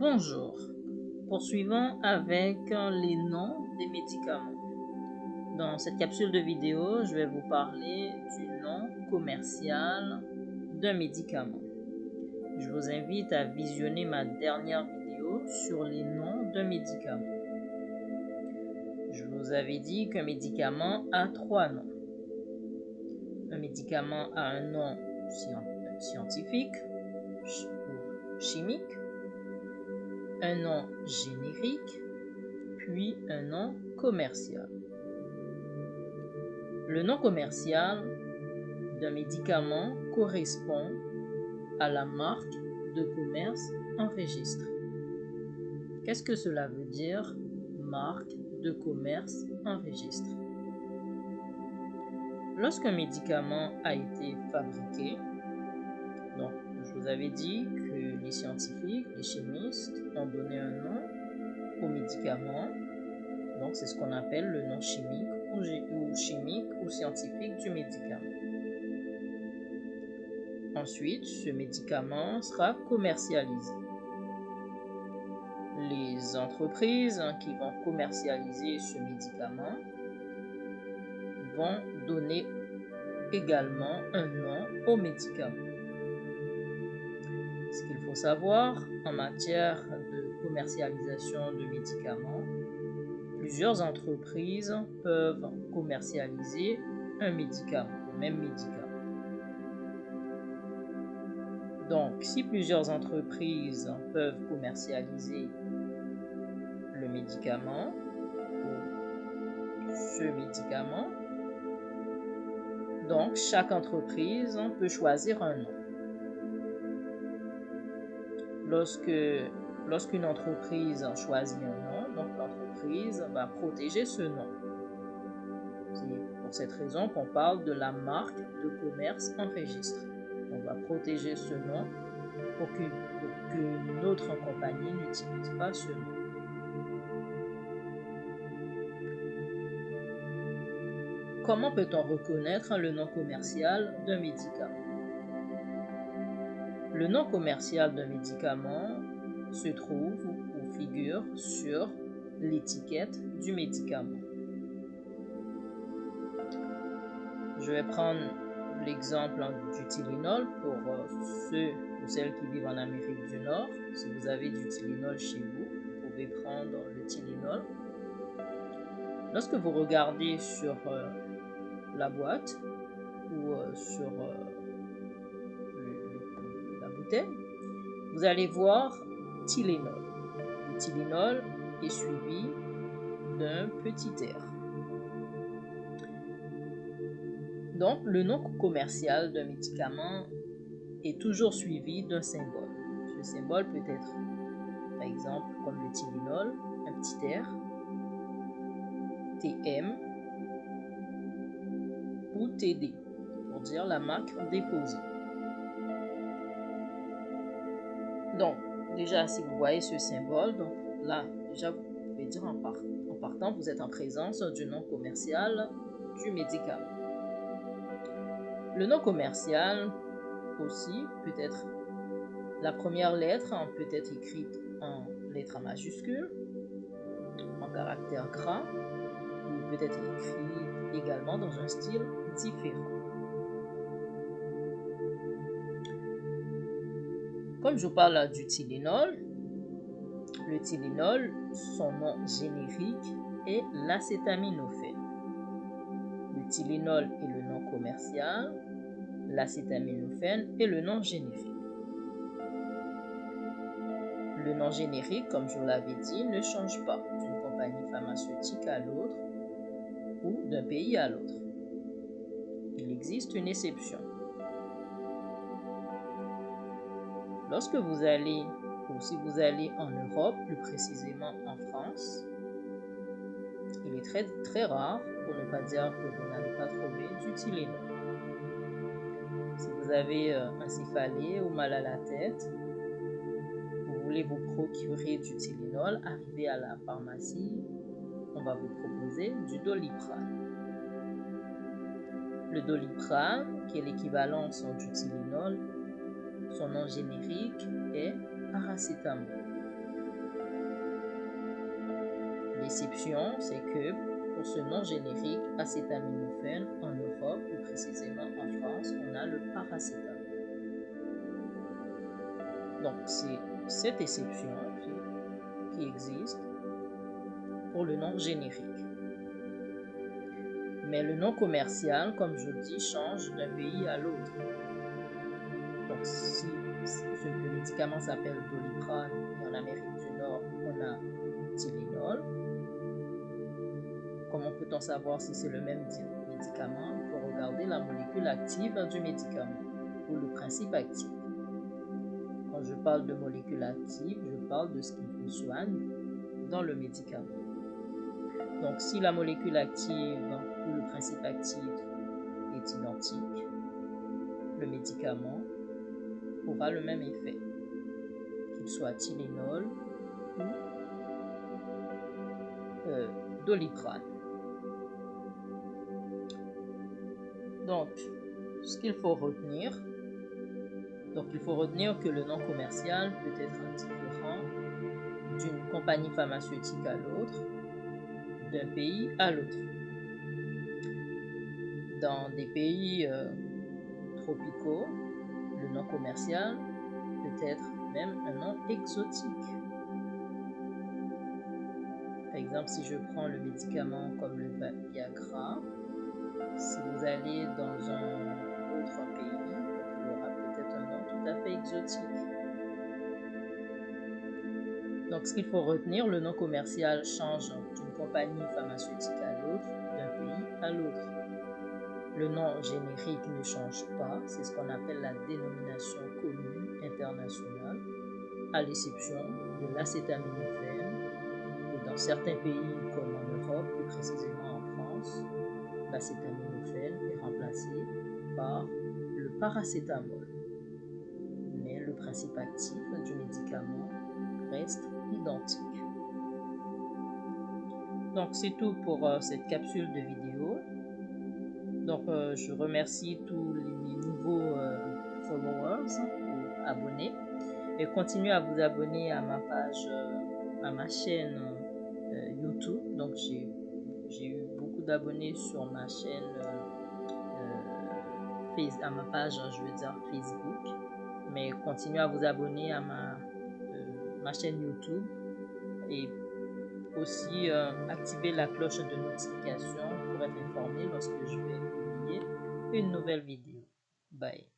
Bonjour, poursuivons avec les noms des médicaments. Dans cette capsule de vidéo, je vais vous parler du nom commercial d'un médicament. Je vous invite à visionner ma dernière vidéo sur les noms d'un médicament. Je vous avais dit qu'un médicament a 3 noms. Un médicament a un nom scientifique ou chimique, un nom générique, puis un nom commercial. Le nom commercial d'un médicament correspond à la marque de commerce enregistrée. Qu'est-ce que cela veut dire, marque de commerce enregistrée? Lorsqu'un médicament a été fabriqué, donc je vous avais dit que les scientifiques, les chimistes ont donné un nom au médicament, donc c'est ce qu'on appelle le nom chimique ou scientifique du médicament. Ensuite, ce médicament sera commercialisé. Les entreprises qui vont commercialiser ce médicament vont donner également un nom au médicament. Ce qu'il faut savoir en matière de commercialisation de médicaments, plusieurs entreprises peuvent commercialiser un médicament, le même médicament. Donc, si plusieurs entreprises peuvent commercialiser le médicament ou ce médicament, donc chaque entreprise peut choisir un nom. Lorsqu'une entreprise choisit un nom, donc l'entreprise va protéger ce nom. C'est pour cette raison qu'on parle de la marque de commerce enregistrée. On va protéger ce nom pour qu'une autre compagnie n'utilise pas ce nom. Comment peut-on reconnaître le nom commercial d'un médicament? Le nom commercial d'un médicament se trouve ou figure sur l'étiquette du médicament. Je vais prendre l'exemple du Tylenol pour ceux ou celles qui vivent en Amérique du Nord. Si vous avez du Tylenol chez vous, vous pouvez prendre le Tylenol. Lorsque vous regardez sur la boîte ou sur la bouteille, vous allez voir Tylenol. Le Tylenol est suivi d'un petit R. Donc, le nom commercial d'un médicament est toujours suivi d'un symbole. Ce symbole peut être, par exemple, comme le Tylenol, un petit R, TM ou TD, pour dire la marque déposée. Donc, déjà, si vous voyez ce symbole, donc là, déjà, vous pouvez dire en partant, vous êtes en présence du nom commercial du médicament. Le nom commercial aussi peut être, la première lettre peut être écrite en lettres majuscules, en caractère gras, ou peut être écrit également dans un style différent. Comme je vous parle du Tylenol, le Tylenol, son nom générique est l'acétaminophène. Le Tylenol est le nom commercial, l'acétaminophène est le nom générique. Le nom générique, comme je vous l'avais dit, ne change pas d'une compagnie pharmaceutique à l'autre ou d'un pays à l'autre. Il existe une exception. Lorsque vous allez, ou si vous allez en Europe, plus précisément en France, il est très, très rare, pour ne pas dire que vous n'allez pas trouver du Tylenol. Si vous avez un céphalée ou mal à la tête, vous voulez vous procurer du Tylenol, arrivez à la pharmacie, on va vous proposer du Doliprane. Le Doliprane, qui est l'équivalent du Tylenol, son nom générique est paracétamol. L'exception, c'est que pour ce nom générique, acétaminophène, en Europe, plus précisément en France, on a le paracétamol. Donc, c'est cette exception qui existe pour le nom générique. Mais le nom commercial, comme je dis, change d'un pays à l'autre. Donc, si le médicament s'appelle Doliprane et en Amérique du Nord, on a Tylenol, comment peut-on savoir si c'est le même médicament? Il faut regarder la molécule active du médicament ou le principe actif. Quand je parle de molécule active, je parle de ce qui vous soigne dans le médicament. Donc, si la molécule active ou le principe actif est identique, le médicament aura le même effet, qu'il soit Tylenol ou Doliprane. Donc, ce qu'il faut retenir, il faut retenir que le nom commercial peut être différent d'une compagnie pharmaceutique à l'autre, d'un pays à l'autre. Dans des pays tropicaux, le nom commercial peut être même un nom exotique. Par exemple, si je prends le médicament comme le Viagra, si vous allez dans un autre pays, il aura peut-être un nom tout à fait exotique. Donc, ce qu'il faut retenir, le nom commercial change d'une compagnie pharmaceutique à l'autre, d'un pays à l'autre. Le nom générique ne change pas, c'est ce qu'on appelle la dénomination commune internationale, à l'exception de l'acétaminophène. Et dans certains pays, comme en Europe, plus précisément en France, l'acétaminophène est remplacé par le paracétamol. Mais le principe actif du médicament reste identique. Donc c'est tout pour cette capsule de vidéo. Donc je remercie tous les nouveaux followers ou abonnés et continuez à vous abonner à ma page, à ma chaîne YouTube. Donc j'ai eu beaucoup d'abonnés sur ma chaîne, à ma page, je veux dire Facebook. Mais continuez à vous abonner à ma chaîne YouTube et aussi activer la cloche de notification pour être informé lorsque je vais publier une nouvelle vidéo. Bye.